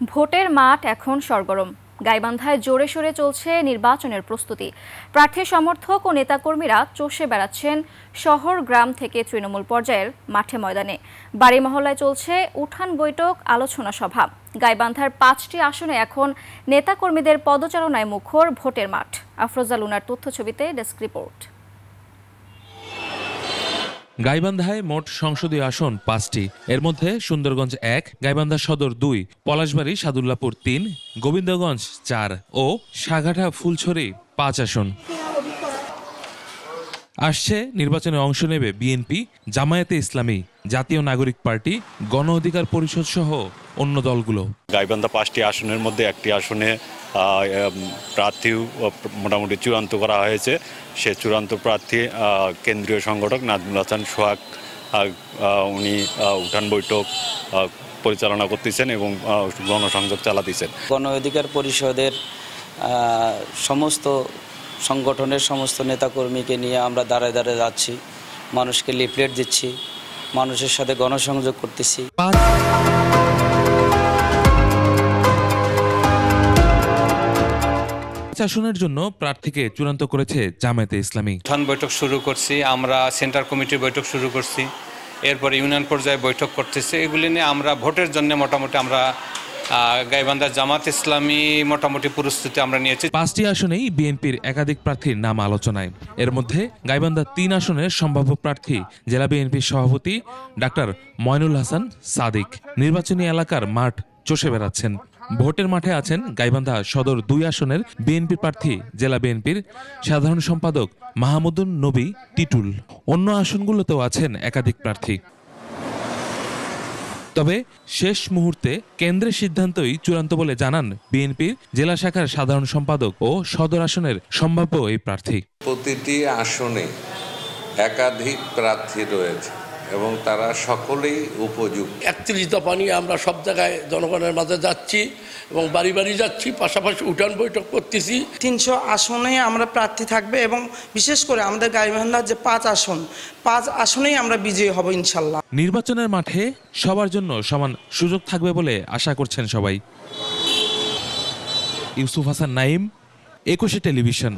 ভোটের মাঠ এখন সরগরম। গাইবান্ধায় জোরে সোরে চলছে নির্বাচনের প্রস্তুতি। প্রার্থী সমর্থক ও নেতাকর্মীরা চষে বেড়াচ্ছেন শহর গ্রাম থেকে তৃণমূল পর্যায়ের মাঠে ময়দানে। বাড়ি মহল্লায় চলছে উঠান বৈঠক, আলোচনা সভা। গাইবান্ধার ৫টি আসনে এখন নেতাকর্মীদের পদচারণায় মুখর ভোটের মাঠ। আফরোজা লুনার তথ্যছবিতে ডেস্ক রিপোর্ট। গাইবান্ধায় মোট সংসদীয় আসন ৫টি। এর মধ্যে সুন্দরগঞ্জ ১, গাইবান্ধা সদর ২, পলাশবাড়ী সাদুল্লাপুর ৩, গোবিন্দগঞ্জ ৪ ও সাঘাটা ফুলছড়ি ৫ আসন। আসছে নির্বাচনে অংশ নেবে বিএনপি, জামায়াতে ইসলামী, জাতীয় নাগরিক পার্টি, গণ অধিকার পরিষদ সহ অন্য দলগুলো। গাইবান্ধা ৫টি আসনের মধ্যে একটি আসনে প্রার্থী মোটামুটি চূড়ান্ত করা হয়েছে। সে চূড়ান্ত প্রার্থী কেন্দ্রীয় সংগঠক নাজমুল হাসান সোহাগ। উনি উঠান বৈঠক পরিচালনা করতেছেন এবং গণসংযোগ চালাতেছেন। গণ অধিকার পরিষদের সমস্ত সংগঠনের সমস্ত নেতাকর্মীকে নিয়ে আমরা দাঁড়ায় দাঁড়ায় যাচ্ছি, মানুষকে লিফলেট দিচ্ছি, মানুষের সাথে গণসংযোগ করতেছি। আসনের জন্য প্রার্থীকে চূড়ান্ত করেছে জামায়াতে ইসলামী। উঠান বৈঠক শুরু করছি, আমরা সেন্টার কমিটির বৈঠক শুরু করছি, এরপরে ইউনিয়ন পর্যায়ে বৈঠক করতেছি। এগুলি নিয়ে আমরা ভোটের জন্য মোটামুটি আমরা গাইবান্ধা জামাত ইসলামী মোটামুটি প্রস্তুতি আমরা নিয়েছি। 5টি আসনেই বিএনপির একাধিক প্রার্থীর নাম আলোচনায়। এর মধ্যে গাইবান্ধা 3 আসনের সম্ভাব্য প্রার্থী জেলা বিএনপির সভাপতি ডাক্তার ময়নুল হাসান সাদিক। নির্বাচনী এলাকার মাঠ চষে বেড়াচ্ছেন। ভোটের মাঠে আছেন গাইবান্ধা সদর 2 আসনের বিএনপি প্রার্থী জেলা বিএনপির সাধারণ সম্পাদক মাহমুদুন নবী টিটুল। অন্য আসনগুলোতেও আছেন একাধিক প্রার্থী। তবে শেষ মুহূর্তে কেন্দ্রের সিদ্ধান্তই চূড়ান্ত বলে জানান বিএনপির জেলা শাখার সাধারণ সম্পাদক ও সদর আসনের সম্ভাব্য এই প্রার্থী। প্রতিটি আসনে একাধিক প্রার্থী রয়েছে এবং তারা সকলেই উপযুক্ত। 31 দফা নিয়ে আমরা সব জায়গায় জনগণের মাঝে যাচ্ছি এবং বাড়ি বাড়ি যাচ্ছি, পাশাপাশি উঠান বৈঠক করতেছি। 300 আসনে আমরা প্রার্থী থাকবে এবং বিশেষ করে আমাদের গাইবান্ধার যে 5 আসনেই আমরা বিজয়ী হব ইনশাল্লাহ। নির্বাচনের মাঠে সবার জন্য সমান সুযোগ থাকবে বলে আশা করছেন সবাই। ইউসুফ হাসান নাইম, 21 টেলিভিশন।